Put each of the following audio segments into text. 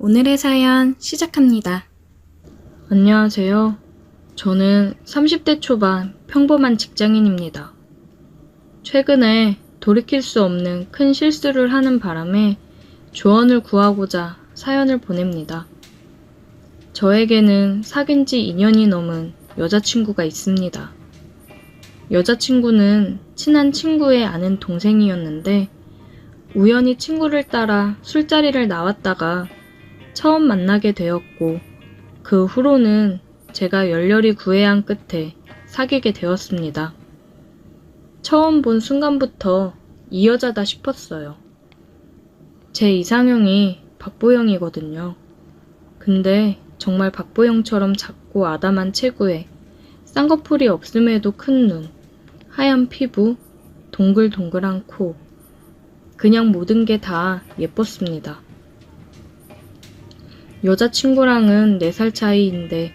오늘의 사연 시작합니다. 안녕하세요. 저는 30대 초반 평범한 직장인입니다. 최근에 돌이킬 수 없는 큰 실수를 하는 바람에 조언을 구하고자 사연을 보냅니다. 저에게는 사귄 지 2년이 넘은 여자친구가 있습니다. 여자친구는 친한 친구의 아는 동생이었는데 우연히 친구를 따라 술자리를 나왔다가 처음 만나게 되었고 그 후로는 제가 열렬히 구애한 끝에 사귀게 되었습니다. 처음 본 순간부터 이 여자다 싶었어요. 제 이상형이 박보영이거든요. 근데 정말 박보영처럼 작고 아담한 체구에 쌍꺼풀이 없음에도 큰 눈, 하얀 피부, 동글동글한 코, 그냥 모든 게 다 예뻤습니다. 여자친구랑은 4살 차이인데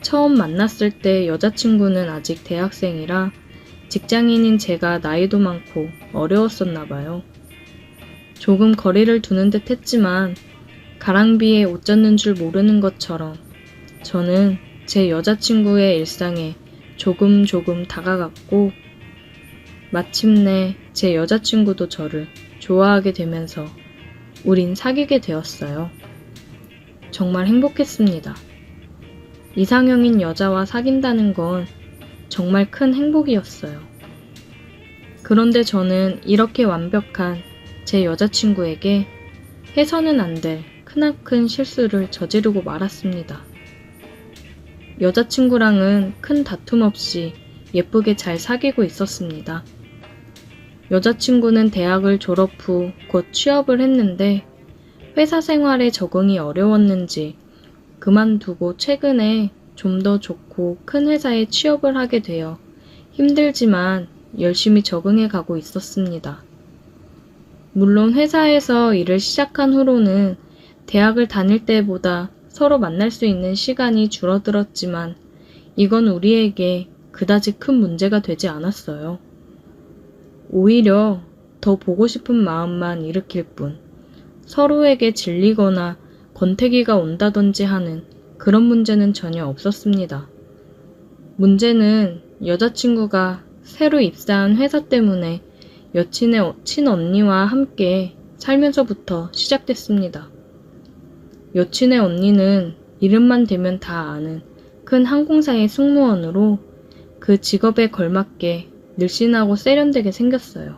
처음 만났을 때 여자친구는 아직 대학생이라 직장인인 제가 나이도 많고 어려웠었나 봐요. 조금 거리를 두는 듯 했지만 가랑비에 옷 젖는 줄 모르는 것처럼 저는 제 여자친구의 일상에 조금 다가갔고 마침내 제 여자친구도 저를 좋아하게 되면서 우린 사귀게 되었어요. 정말 행복했습니다. 이상형인 여자와 사귄다는 건 정말 큰 행복이었어요. 그런데 저는 이렇게 완벽한 제 여자친구에게 해서는 안 될 크나큰 실수를 저지르고 말았습니다. 여자친구랑은 큰 다툼 없이 예쁘게 잘 사귀고 있었습니다. 여자친구는 대학을 졸업 후 곧 취업을 했는데 회사 생활에 적응이 어려웠는지 그만두고 최근에 좀 더 좋고 큰 회사에 취업을 하게 되어 힘들지만 열심히 적응해 가고 있었습니다. 물론 회사에서 일을 시작한 후로는 대학을 다닐 때보다 서로 만날 수 있는 시간이 줄어들었지만 이건 우리에게 그다지 큰 문제가 되지 않았어요. 오히려 더 보고 싶은 마음만 일으킬 뿐 서로에게 질리거나 권태기가 온다든지 하는 그런 문제는 전혀 없었습니다. 문제는 여자친구가 새로 입사한 회사 때문에 여친의 친언니와 함께 살면서부터 시작됐습니다. 여친의 언니는 이름만 대면 다 아는 큰 항공사의 승무원으로 그 직업에 걸맞게 늘씬하고 세련되게 생겼어요.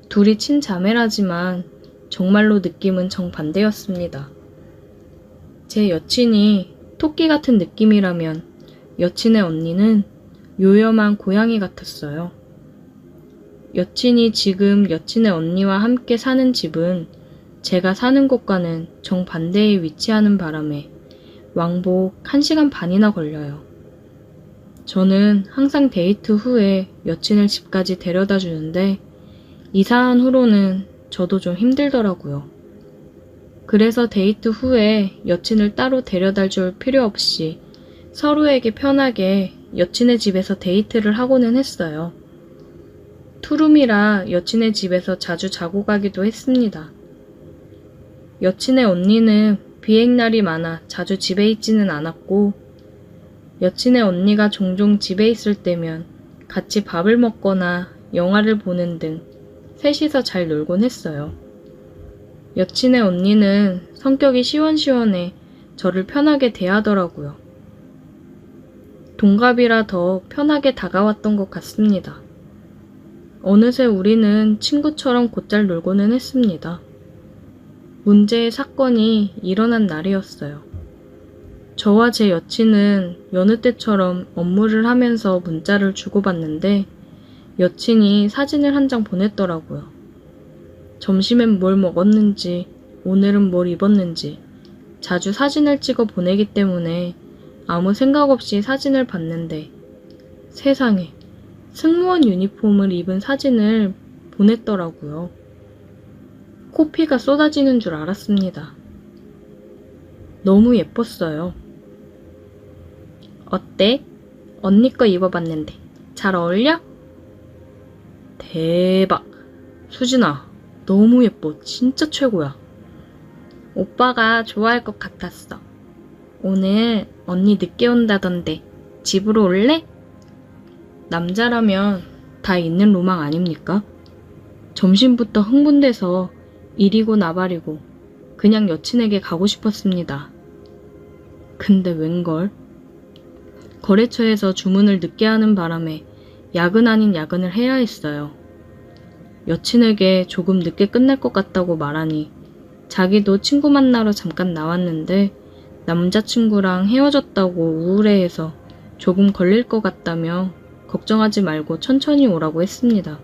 둘이 친자매라지만 정말로 느낌은 정반대였습니다. 제 여친이 토끼 같은 느낌이라면 여친의 언니는 요염한 고양이 같았어요. 여친이 지금 여친의 언니와 함께 사는 집은 제가 사는 곳과는 정반대에 위치하는 바람에 왕복 1시간 반이나 걸려요. 저는 항상 데이트 후에 여친을 집까지 데려다 주는데 이사한 후로는 저도 좀 힘들더라고요. 그래서 데이트 후에 여친을 따로 데려다 줄 필요 없이 서로에게 편하게 여친의 집에서 데이트를 하고는 했어요. 투룸이라 여친의 집에서 자주 자고 가기도 했습니다. 여친의 언니는 비행날이 많아 자주 집에 있지는 않았고 여친의 언니가 종종 집에 있을 때면 같이 밥을 먹거나 영화를 보는 등 셋이서 잘 놀곤 했어요. 여친의 언니는 성격이 시원시원해 저를 편하게 대하더라고요. 동갑이라 더 편하게 다가왔던 것 같습니다. 어느새 우리는 친구처럼 곧잘 놀고는 했습니다. 문제의 사건이 일어난 날이었어요. 저와 제 여친은 여느 때처럼 업무를 하면서 문자를 주고받는데 여친이 사진을 한 장 보냈더라고요. 점심엔 뭘 먹었는지, 오늘은 뭘 입었는지 자주 사진을 찍어 보내기 때문에 아무 생각 없이 사진을 봤는데 세상에 승무원 유니폼을 입은 사진을 보냈더라고요. 코피가 쏟아지는 줄 알았습니다. 너무 예뻤어요. 어때? 언니 거 입어봤는데 잘 어울려? 대박! 수진아, 너무 예뻐. 진짜 최고야. 오빠가 좋아할 것 같았어. 오늘 언니 늦게 온다던데 집으로 올래? 남자라면 다 있는 로망 아닙니까? 점심부터 흥분돼서 이리고 나발이고 그냥 여친에게 가고 싶었습니다. 근데 웬걸? 거래처에서 주문을 늦게 하는 바람에 야근 아닌 야근을 해야 했어요. 여친에게 조금 늦게 끝날 것 같다고 말하니 자기도 친구 만나러 잠깐 나왔는데 남자친구랑 헤어졌다고 우울해해서 조금 걸릴 것 같다며 걱정하지 말고 천천히 오라고 했습니다.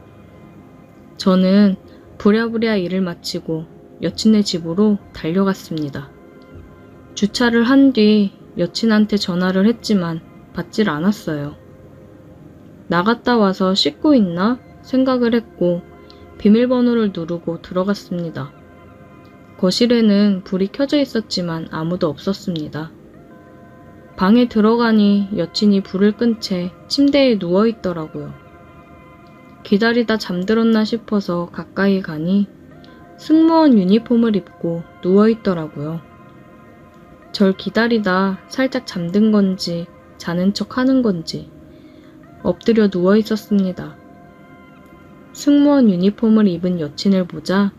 저는 부랴부랴 일을 마치고 여친네 집으로 달려갔습니다. 주차를 한 뒤 여친한테 전화를 했지만 받질 않았어요. 나갔다 와서 씻고 있나 생각을 했고 비밀번호를 누르고 들어갔습니다. 거실에는 불이 켜져 있었지만 아무도 없었습니다. 방에 들어가니 여친이 불을 끈 채 침대에 누워 있더라고요. 기다리다 잠들었나 싶어서 가까이 가니 승무원 유니폼을 입고 누워 있더라고요. 절 기다리다 살짝 잠든 건지 자는 척 하는 건지 엎드려 누워 있었습니다. 승무원 유니폼을 입은 여친을 보자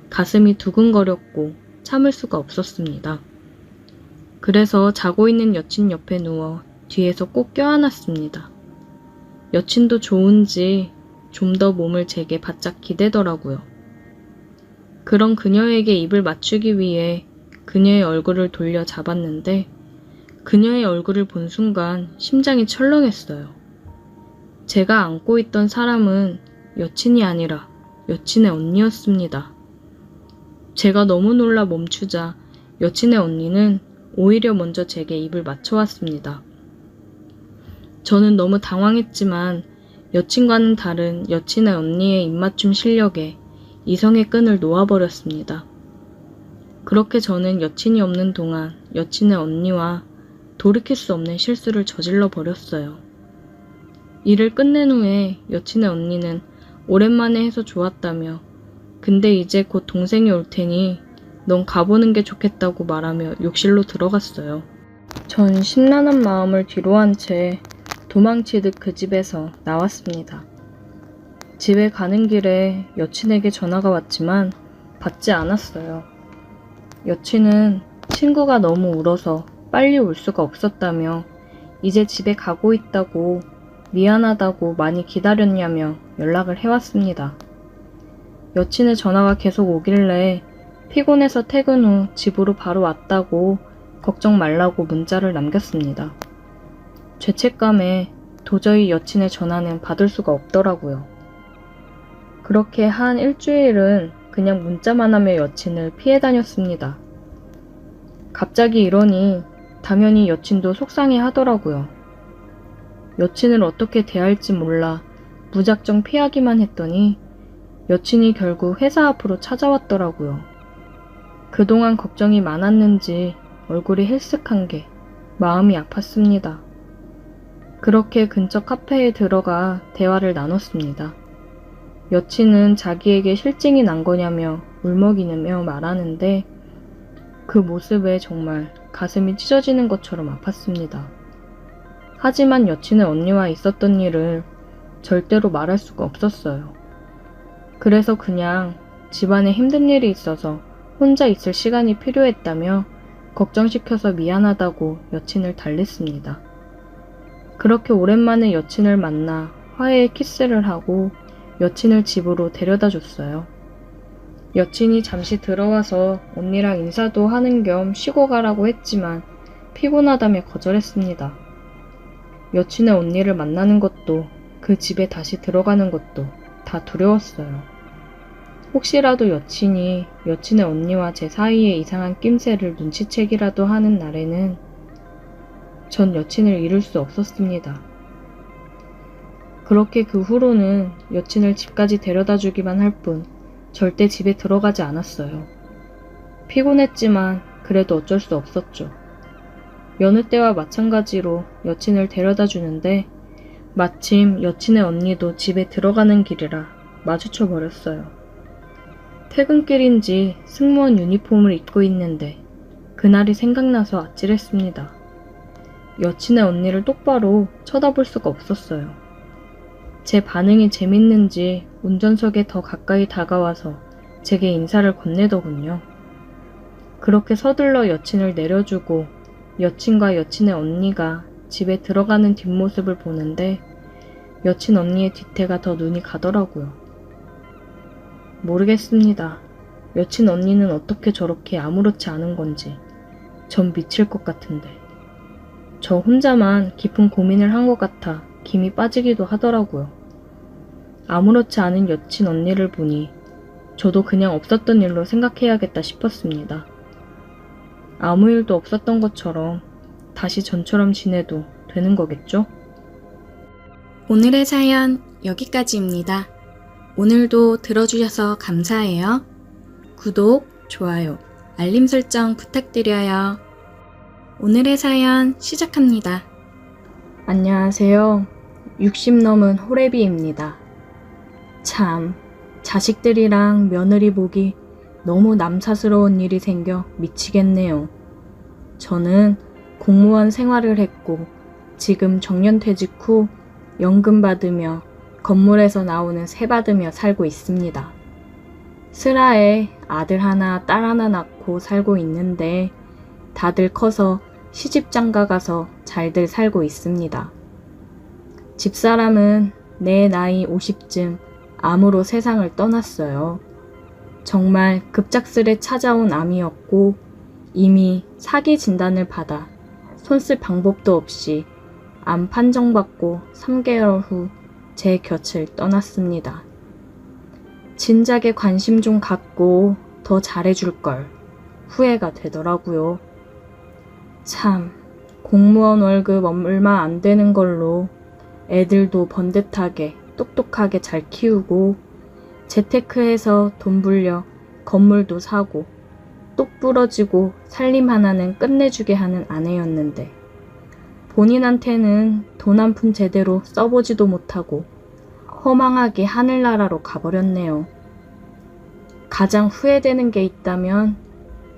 가슴이 두근거렸고 참을 수가 없었습니다. 그래서 자고 있는 여친 옆에 누워 뒤에서 꼭 껴안았습니다. 여친도 좋은지 좀 더 몸을 제게 바짝 기대더라고요. 그런 그녀에게 입을 맞추기 위해 그녀의 얼굴을 돌려 잡았는데 그녀의 얼굴을 본 순간 심장이 철렁했어요. 제가 안고 있던 사람은 여친이 아니라 여친의 언니였습니다. 제가 너무 놀라 멈추자 여친의 언니는 오히려 먼저 제게 입을 맞춰왔습니다. 저는 너무 당황했지만 여친과는 다른 여친의 언니의 입맞춤 실력에 이성의 끈을 놓아버렸습니다. 그렇게 저는 여친이 없는 동안 여친의 언니와 돌이킬 수 없는 실수를 저질러 버렸어요. 일을 끝낸 후에 여친의 언니는 오랜만에 해서 좋았다며 근데 이제 곧 동생이 올 테니 넌 가보는 게 좋겠다고 말하며 욕실로 들어갔어요. 전 심란한 마음을 뒤로한 채 도망치듯 그 집에서 나왔습니다. 집에 가는 길에 여친에게 전화가 왔지만 받지 않았어요. 여친은 친구가 너무 울어서 빨리 올 수가 없었다며 이제 집에 가고 있다고 미안하다고 많이 기다렸냐며 연락을 해왔습니다. 여친의 전화가 계속 오길래 피곤해서 퇴근 후 집으로 바로 왔다고 걱정 말라고 문자를 남겼습니다. 죄책감에 도저히 여친의 전화는 받을 수가 없더라고요. 그렇게 한 일주일은 그냥 문자만 하며 여친을 피해 다녔습니다. 갑자기 이러니 당연히 여친도 속상해 하더라고요. 여친을 어떻게 대할지 몰라 무작정 피하기만 했더니 여친이 결국 회사 앞으로 찾아왔더라고요. 그동안 걱정이 많았는지 얼굴이 헬쓱한 게 마음이 아팠습니다. 그렇게 근처 카페에 들어가 대화를 나눴습니다. 여친은 자기에게 실증이 난 거냐며 울먹이며 말하는데 그 모습에 정말 가슴이 찢어지는 것처럼 아팠습니다. 하지만 여친의 언니와 있었던 일을 절대로 말할 수가 없었어요. 그래서 그냥 집안에 힘든 일이 있어서 혼자 있을 시간이 필요했다며 걱정시켜서 미안하다고 여친을 달랬습니다. 그렇게 오랜만에 여친을 만나 화해의 키스를 하고 여친을 집으로 데려다 줬어요. 여친이 잠시 들어와서 언니랑 인사도 하는 겸 쉬고 가라고 했지만 피곤하다며 거절했습니다. 여친의 언니를 만나는 것도 그 집에 다시 들어가는 것도 다 두려웠어요. 혹시라도 여친이 여친의 언니와 제 사이에 이상한 낌새를 눈치채기라도 하는 날에는 전 여친을 잃을 수 없었습니다. 그렇게 그 후로는 여친을 집까지 데려다 주기만 할 뿐 절대 집에 들어가지 않았어요. 피곤했지만 그래도 어쩔 수 없었죠. 여느 때와 마찬가지로 여친을 데려다 주는데 마침 여친의 언니도 집에 들어가는 길이라 마주쳐 버렸어요. 퇴근길인지 승무원 유니폼을 입고 있는데 그날이 생각나서 아찔했습니다. 여친의 언니를 똑바로 쳐다볼 수가 없었어요. 제 반응이 재밌는지 운전석에 더 가까이 다가와서 제게 인사를 건네더군요. 그렇게 서둘러 여친을 내려주고 여친과 여친의 언니가 집에 들어가는 뒷모습을 보는데 여친 언니의 뒤태가 더 눈이 가더라고요. 모르겠습니다. 여친 언니는 어떻게 저렇게 아무렇지 않은 건지. 전 미칠 것 같은데. 저 혼자만 깊은 고민을 한 것 같아 김이 빠지기도 하더라고요. 아무렇지 않은 여친 언니를 보니 저도 그냥 없었던 일로 생각해야겠다 싶었습니다. 아무 일도 없었던 것처럼 다시 전처럼 지내도 되는 거겠죠? 오늘의 사연 여기까지입니다. 오늘도 들어주셔서 감사해요. 구독, 좋아요, 알림 설정 부탁드려요. 오늘의 사연 시작합니다. 안녕하세요. 60 넘은 호래비입니다. 참, 자식들이랑 며느리 보기 너무 남사스러운 일이 생겨 미치겠네요. 저는 공무원 생활을 했고 지금 정년퇴직 후 연금 받으며 건물에서 나오는 세 받으며 살고 있습니다. 슬하에 아들 하나 딸 하나 낳고 살고 있는데 다들 커서 시집장가 가서 잘들 살고 있습니다. 집사람은 내 나이 50쯤 암으로 세상을 떠났어요. 정말 급작스레 찾아온 암이었고 이미 사기 진단을 받아 손쓸 방법도 없이 암 판정받고 3개월 후 제 곁을 떠났습니다. 진작에 관심 좀 갖고 더 잘해줄 걸 후회가 되더라고요. 참, 공무원 월급 얼마 안 되는 걸로 애들도 번듯하게 똑똑하게 잘 키우고 재테크해서 돈 불려 건물도 사고 똑 부러지고 살림 하나는 끝내주게 하는 아내였는데 본인한테는 돈 한 푼 제대로 써보지도 못하고 허망하게 하늘나라로 가버렸네요. 가장 후회되는 게 있다면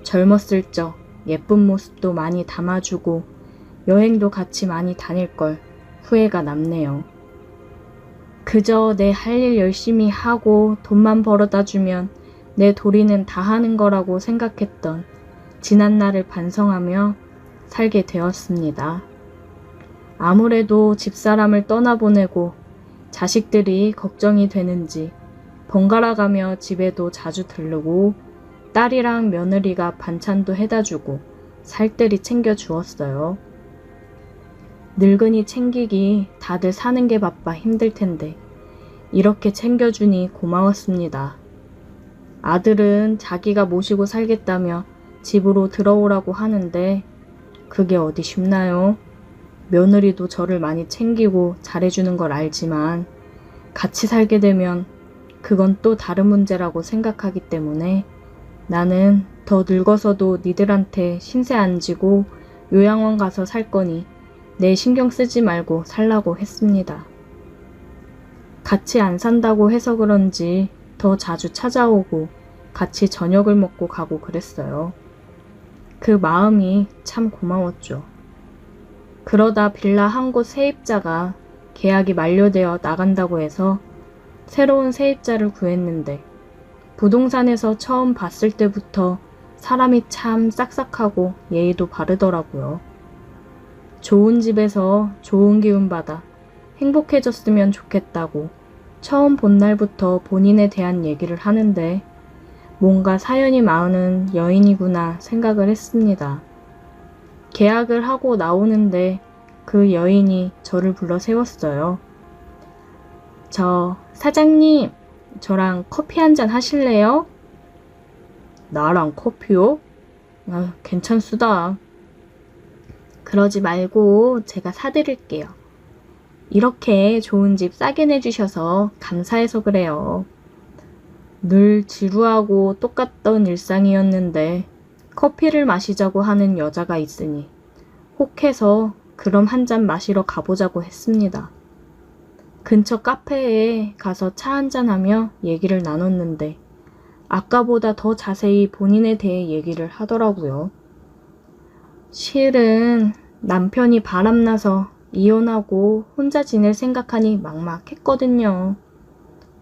젊었을 적 예쁜 모습도 많이 담아주고 여행도 같이 많이 다닐 걸 후회가 남네요. 그저 내 할 일 열심히 하고 돈만 벌어다 주면 내 도리는 다 하는 거라고 생각했던 지난 날을 반성하며 살게 되었습니다. 아무래도 집사람을 떠나보내고 자식들이 걱정이 되는지 번갈아가며 집에도 자주 들르고 딸이랑 며느리가 반찬도 해다 주고 살뜰히 챙겨주었어요. 늙은이 챙기기 다들 사는 게 바빠 힘들 텐데 이렇게 챙겨주니 고마웠습니다. 아들은 자기가 모시고 살겠다며 집으로 들어오라고 하는데 그게 어디 쉽나요? 며느리도 저를 많이 챙기고 잘해주는 걸 알지만 같이 살게 되면 그건 또 다른 문제라고 생각하기 때문에 나는 더 늙어서도 니들한테 신세 안 지고 요양원 가서 살 거니 내 신경 쓰지 말고 살라고 했습니다. 같이 안 산다고 해서 그런지 더 자주 찾아오고 같이 저녁을 먹고 가고 그랬어요. 그 마음이 참 고마웠죠. 그러다 빌라 한 곳 세입자가 계약이 만료되어 나간다고 해서 새로운 세입자를 구했는데 부동산에서 처음 봤을 때부터 사람이 참 싹싹하고 예의도 바르더라고요. 좋은 집에서 좋은 기운 받아 행복해졌으면 좋겠다고 처음 본 날부터 본인에 대한 얘기를 하는데 뭔가 사연이 많은 여인이구나 생각을 했습니다. 계약을 하고 나오는데 그 여인이 저를 불러 세웠어요. 저 사장님, 저랑 커피 한잔 하실래요? 나랑 커피요? 괜찮수다. 그러지 말고 제가 사드릴게요. 이렇게 좋은 집 싸게 내주셔서 감사해서 그래요. 늘 지루하고 똑같던 일상이었는데 커피를 마시자고 하는 여자가 있으니 혹해서 그럼 한 잔 마시러 가보자고 했습니다. 근처 카페에 가서 차 한잔하며 얘기를 나눴는데 아까보다 더 자세히 본인에 대해 얘기를 하더라고요. 실은 남편이 바람나서 이혼하고 혼자 지낼 생각하니 막막했거든요.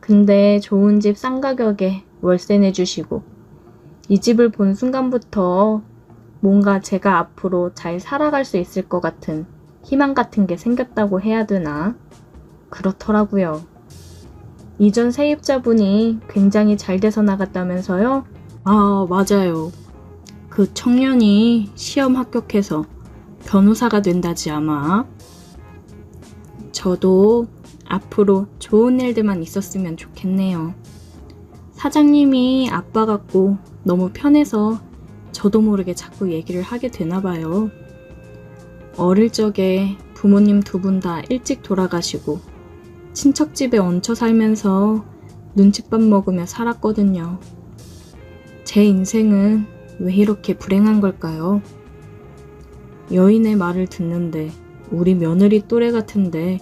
근데 좋은 집 싼 가격에 월세 내주시고 이 집을 본 순간부터 뭔가 제가 앞으로 잘 살아갈 수 있을 것 같은 희망 같은 게 생겼다고 해야 되나? 그렇더라고요. 이전 세입자분이 굉장히 잘 돼서 나갔다면서요? 아, 맞아요. 그 청년이 시험 합격해서 변호사가 된다지 아마. 저도 앞으로 좋은 일들만 있었으면 좋겠네요. 사장님이 아빠 같고 너무 편해서 저도 모르게 자꾸 얘기를 하게 되나 봐요. 어릴 적에 부모님 두 분 다 일찍 돌아가시고 친척집에 얹혀 살면서 눈칫밥 먹으며 살았거든요. 제 인생은 왜 이렇게 불행한 걸까요? 여인의 말을 듣는데 우리 며느리 또래 같은데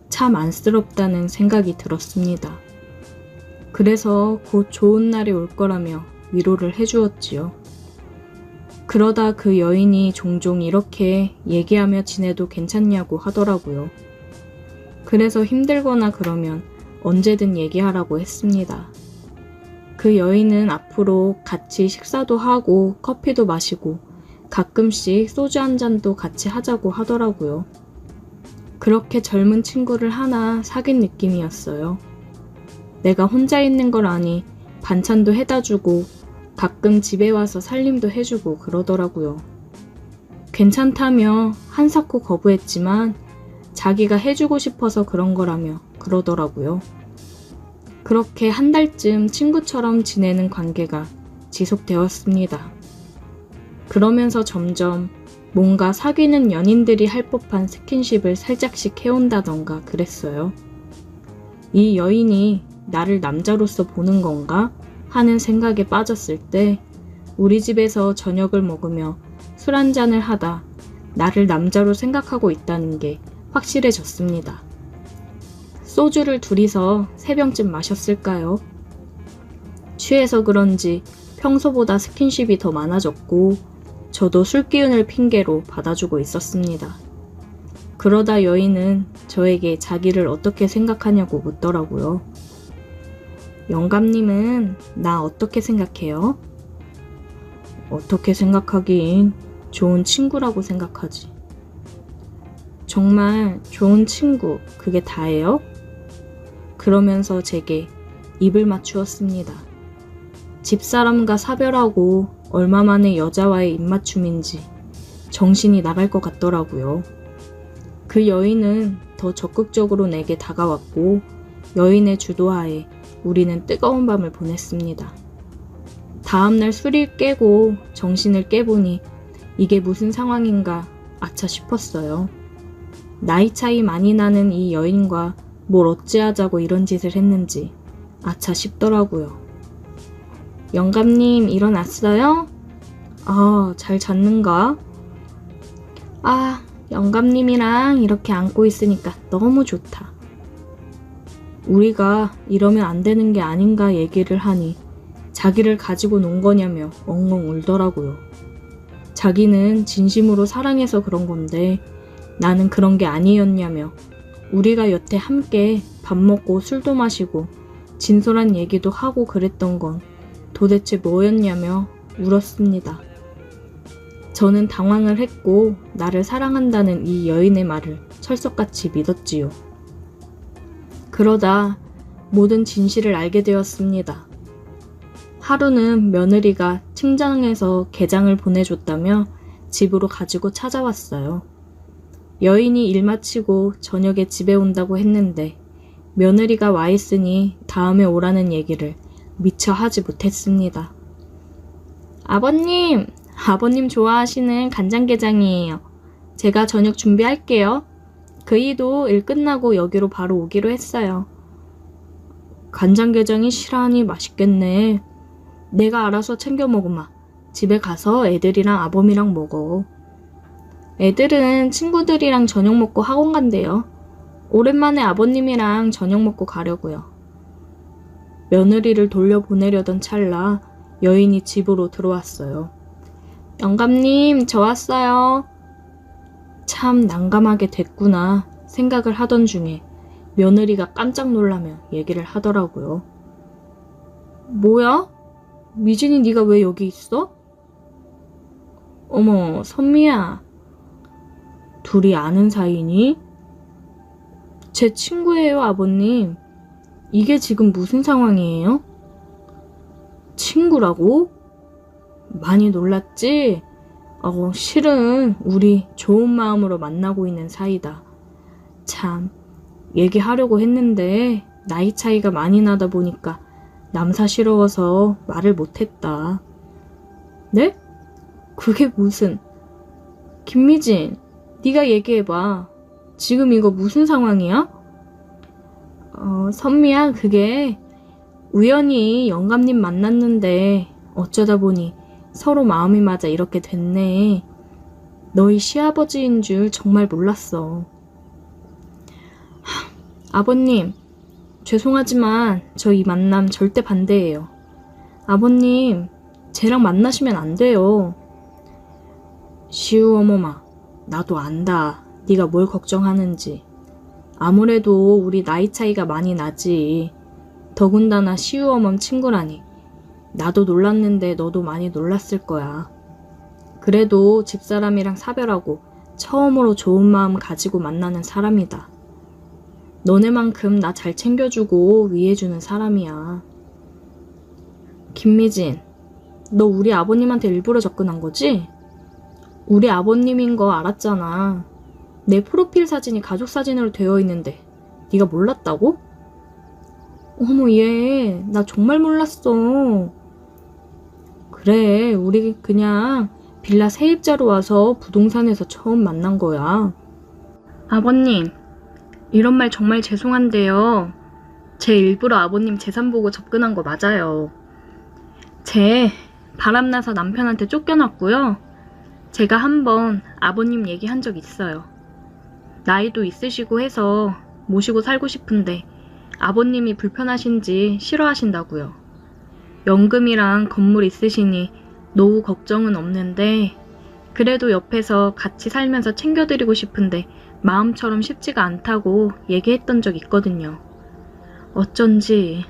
참 안쓰럽다는 생각이 들었습니다. 그래서 곧 좋은 날이 올 거라며 위로를 해주었지요. 그러다 그 여인이 종종 이렇게 얘기하며 지내도 괜찮냐고 하더라고요. 그래서 힘들거나 그러면 언제든 얘기하라고 했습니다. 그 여인은 앞으로 같이 식사도 하고 커피도 마시고 가끔씩 소주 한 잔도 같이 하자고 하더라고요. 그렇게 젊은 친구를 하나 사귄 느낌이었어요. 내가 혼자 있는 걸 아니 반찬도 해다 주고 가끔 집에 와서 살림도 해주고 그러더라고요. 괜찮다며 한사코 거부했지만 자기가 해주고 싶어서 그런 거라며 그러더라고요. 그렇게 한 달쯤 친구처럼 지내는 관계가 지속되었습니다. 그러면서 점점 뭔가 사귀는 연인들이 할 법한 스킨십을 살짝씩 해온다던가 그랬어요. 이 여인이 나를 남자로서 보는 건가 하는 생각에 빠졌을 때 우리 집에서 저녁을 먹으며 술 한잔을 하다 나를 남자로 생각하고 있다는 게 확실해졌습니다. 소주를 둘이서 3병쯤 마셨을까요? 취해서 그런지 평소보다 스킨십이 더 많아졌고 저도 술 기운을 핑계로 받아주고 있었습니다. 그러다 여인은 저에게 자기를 어떻게 생각하냐고 묻더라고요. 영감님은 나 어떻게 생각해요? 어떻게 생각하긴 좋은 친구라고 생각하지. 정말 좋은 친구, 그게 다예요? 그러면서 제게 입을 맞추었습니다. 집사람과 사별하고 얼마 만에 여자와의 입맞춤인지 정신이 나갈 것 같더라고요. 그 여인은 더 적극적으로 내게 다가왔고 여인의 주도하에 우리는 뜨거운 밤을 보냈습니다. 다음날 술이 깨고 정신을 깨보니 이게 무슨 상황인가 아차 싶었어요. 나이 차이 많이 나는 이 여인과 뭘 어찌하자고 이런 짓을 했는지 아차 싶더라고요. 영감님 일어났어요? 잘 잤는가? 영감님이랑 이렇게 안고 있으니까 너무 좋다. 우리가 이러면 안 되는 게 아닌가 얘기를 하니 자기를 가지고 논 거냐며 엉엉 울더라고요. 자기는 진심으로 사랑해서 그런 건데 나는 그런 게 아니었냐며 우리가 여태 함께 밥 먹고 술도 마시고 진솔한 얘기도 하고 그랬던 건 도대체 뭐였냐며 울었습니다. 저는 당황을 했고 나를 사랑한다는 이 여인의 말을 철석같이 믿었지요. 그러다 모든 진실을 알게 되었습니다. 하루는 며느리가 친정에서 게장을 보내줬다며 집으로 가지고 찾아왔어요. 여인이 일 마치고 저녁에 집에 온다고 했는데 며느리가 와 있으니 다음에 오라는 얘기를 미처 하지 못했습니다. 아버님 좋아하시는 간장게장이에요. 제가 저녁 준비할게요. 그이도 일 끝나고 여기로 바로 오기로 했어요. 간장게장이 실하니 맛있겠네. 내가 알아서 챙겨 먹으마. 집에 가서 애들이랑 아범이랑 먹어. 애들은 친구들이랑 저녁 먹고 학원 간대요. 오랜만에 아버님이랑 저녁 먹고 가려고요. 며느리를 돌려보내려던 찰나 여인이 집으로 들어왔어요. 영감님, 저 왔어요. 참 난감하게 됐구나 생각을 하던 중에 며느리가 깜짝 놀라며 얘기를 하더라고요. 뭐야? 미진이 네가 왜 여기 있어? 어머, 선미야. 둘이 아는 사이니? 제 친구예요, 아버님. 이게 지금 무슨 상황이에요? 친구라고? 많이 놀랐지? 실은 우리 좋은 마음으로 만나고 있는 사이다. 참, 얘기하려고 했는데 나이 차이가 많이 나다 보니까 남사스러워서 말을 못했다. 네? 그게 무슨... 김미진, 네가 얘기해봐. 지금 이거 무슨 상황이야? 선미야, 그게 우연히 영감님 만났는데 어쩌다 보니 서로 마음이 맞아 이렇게 됐네. 너희 시아버지인 줄 정말 몰랐어. 아버님, 죄송하지만 저 이 만남 절대 반대예요. 아버님, 쟤랑 만나시면 안 돼요. 시우 어머마, 나도 안다. 네가 뭘 걱정하는지. 아무래도 우리 나이 차이가 많이 나지. 더군다나 시우 어멈 친구라니. 나도 놀랐는데 너도 많이 놀랐을 거야. 그래도 집사람이랑 사별하고 처음으로 좋은 마음 가지고 만나는 사람이다. 너네만큼 나 잘 챙겨주고 위해주는 사람이야. 김미진, 너 우리 아버님한테 일부러 접근한 거지? 우리 아버님인 거 알았잖아. 내 프로필 사진이 가족 사진으로 되어 있는데 네가 몰랐다고? 어머, 얘, 나 정말 몰랐어. 그래, 우리 그냥 빌라 세입자로 와서 부동산에서 처음 만난 거야. 아버님, 이런 말 정말 죄송한데요. 제 일부러 아버님 재산 보고 접근한 거 맞아요. 쟤 바람나서 남편한테 쫓겨났고요. 제가 한번 아버님 얘기한 적 있어요. 나이도 있으시고 해서 모시고 살고 싶은데 아버님이 불편하신지 싫어하신다고요. 연금이랑 건물 있으시니 노후 걱정은 없는데 그래도 옆에서 같이 살면서 챙겨드리고 싶은데 마음처럼 쉽지가 않다고 얘기했던 적 있거든요. 어쩐지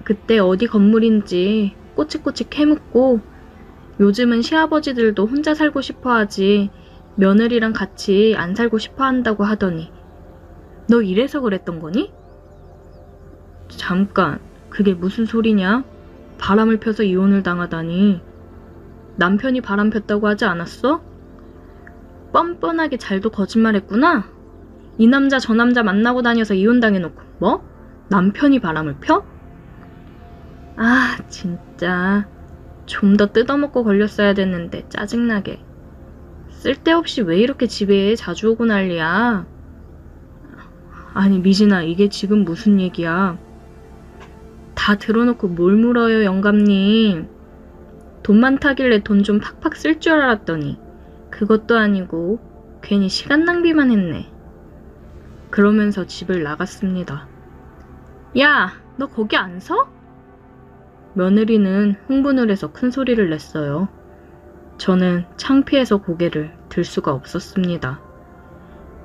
그때 어디 건물인지 꼬치꼬치 캐묻고 요즘은 시아버지들도 혼자 살고 싶어 하지 며느리랑 같이 안 살고 싶어 한다고 하더니 너 이래서 그랬던 거니? 잠깐, 그게 무슨 소리냐? 바람을 펴서 이혼을 당하다니. 남편이 바람 폈다고 하지 않았어? 뻔뻔하게 잘도 거짓말했구나. 이 남자 저 남자 만나고 다녀서 이혼당해놓고 뭐? 남편이 바람을 펴? 아, 진짜 좀 더 뜯어먹고 걸렸어야 됐는데 짜증나게. 쓸데없이 왜 이렇게 집에 자주 오고 난리야? 아니 미진아, 이게 지금 무슨 얘기야? 다 들어놓고 뭘 물어요, 영감님. 돈 많다길래 돈 좀 팍팍 쓸 줄 알았더니 그것도 아니고 괜히 시간 낭비만 했네. 그러면서 집을 나갔습니다. 야, 너 거기 안 서? 며느리는 흥분을 해서 큰 소리를 냈어요. 저는 창피해서 고개를 들 수가 없었습니다.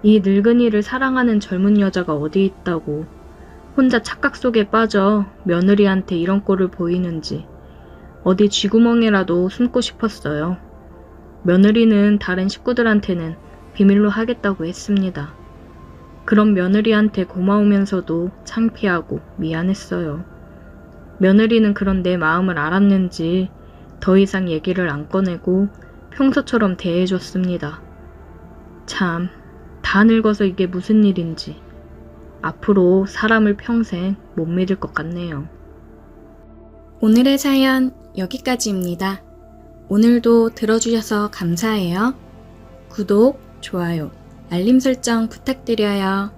이 늙은이를 사랑하는 젊은 여자가 어디 있다고 혼자 착각 속에 빠져 며느리한테 이런 꼴을 보이는지 어디 쥐구멍에라도 숨고 싶었어요. 며느리는 다른 식구들한테는 비밀로 하겠다고 했습니다. 그런 며느리한테 고마우면서도 창피하고 미안했어요. 며느리는 그런 내 마음을 알았는지 더 이상 얘기를 안 꺼내고 평소처럼 대해줬습니다. 참, 다 늙어서 이게 무슨 일인지 앞으로 사람을 평생 못 믿을 것 같네요. 오늘의 사연 여기까지입니다. 오늘도 들어주셔서 감사해요. 구독, 좋아요, 알림 설정 부탁드려요.